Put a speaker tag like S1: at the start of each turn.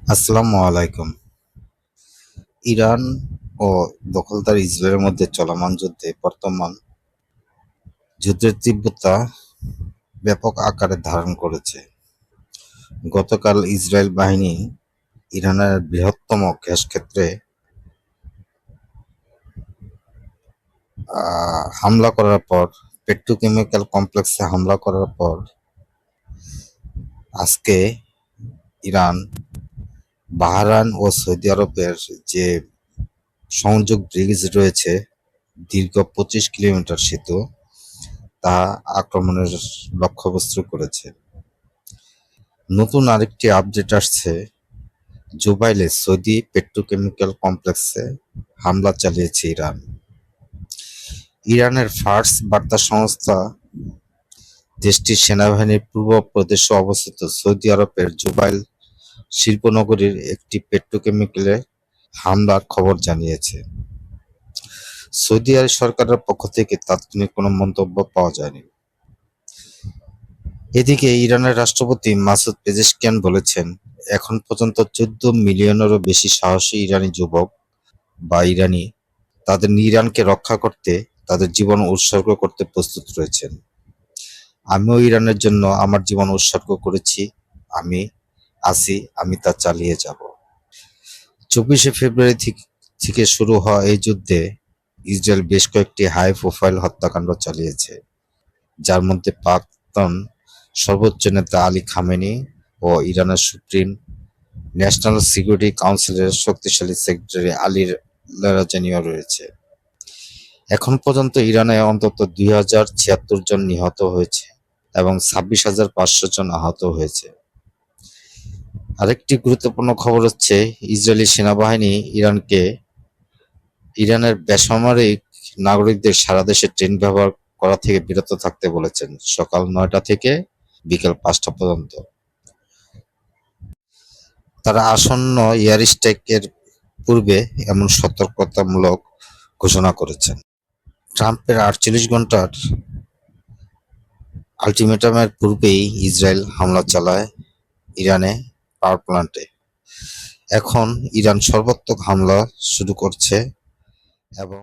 S1: আসসালামু আলাইকুম। ইরান ও দখলদার ইসরায়েলের মধ্যে চলমান যুদ্ধে বর্তমান যুদ্ধের তীব্রতা ব্যাপক আকারে ধারণ করেছে। গতকাল ইসরায়েল বাহিনী ইরানের বৃহত্তম গ্যাস ক্ষেত্রে হামলা করার পর, পেট্রোকেমিক্যাল কমপ্লেক্সে হামলা করার পর আজকে ইরান, বাহরাইন ও সৌদি আরবের যে সংযোগ ব্রিজ রয়েছে, দীর্ঘ 25 কিলোমিটার সেতু, তা আক্রমণের লক্ষ্যবস্তু করেছে। নতুন আরেকটি আপডেট আসছে, জুবাইলে সৌদি পেট্রোকেমিক্যাল কমপ্লেক্সে হামলা চালিয়েছে ইরান। ইরানের ফার্স বার্তা সংস্থা দেশটির সেনাবাহিনীর পূর্ব প্রদেশে অবস্থিত সৌদি আরবের জুবাইল শিল্পনগরীর একটি পেট্রোকেমিক্যালে হামলার খবর জানিয়েছে। সৌদি আরব সরকারের পক্ষ থেকে তাৎক্ষণিক কোনো মন্তব্য পাওয়া যায়নি। এদিকে ইরানের রাষ্ট্রপতি মাসুদ পেজেশকিয়ান বলেছেন, এখন পর্যন্ত 14 মিলিয়নেরও বেশি সাহসী ইরানি যুবক বা ইরানি তাদের ইরানকে রক্ষা করতে তাদের জীবন উৎসর্গ করতে প্রস্তুত রয়েছেন। আমিও ইরানের জন্য আমার জীবন উৎসর্গ করেছি, আমি আছি, আমি তা চালিয়ে যাব। 24শে ফেব্রুয়ারি থেকে শুরু হওয়া এই যুদ্ধে ইসরায়েল বেশ কয়েকটি হাই প্রোফাইল হত্যাকাণ্ড চালিয়েছে, যার মধ্যে প্রাক্তন সর্বোচ্চ নেতা আলী খামেনি ও ইরানের সুপ্রিম ন্যাশনাল সিকিউরিটি কাউন্সিলের শক্তিশালী সেক্রেটারি আলী লাজানিও রয়েছে। এখন পর্যন্ত ইরানে অন্তত 2076 জন নিহত হয়েছে এবং 26,500 জন আহত হয়েছে। আরেকটি গুরুত্বপূর্ণ খবর হচ্ছে, ইসরায়েলি সেনাবাহিনী ইরানের বেসামরিক নাগরিকদের সারা দেশে ট্রেন ব্যবহার করা থেকে বিরত থাকতে বলেছেন, সকাল 9টা থেকে বিকেল 5টা পর্যন্ত। তারা আসন্ন এয়ার স্ট্রাইকের পূর্বে এমন সতর্কতামূলক ঘোষণা করেছেন। ট্রাম্পের 48 ঘন্টার আলটিমেটামের পূর্বেই ইসরায়েল হামলা চালায় ইরানে পাওয়ার প্ল্যান্টে। এখন ইরান সর্বাত্মক হামলা শুরু করছে এবং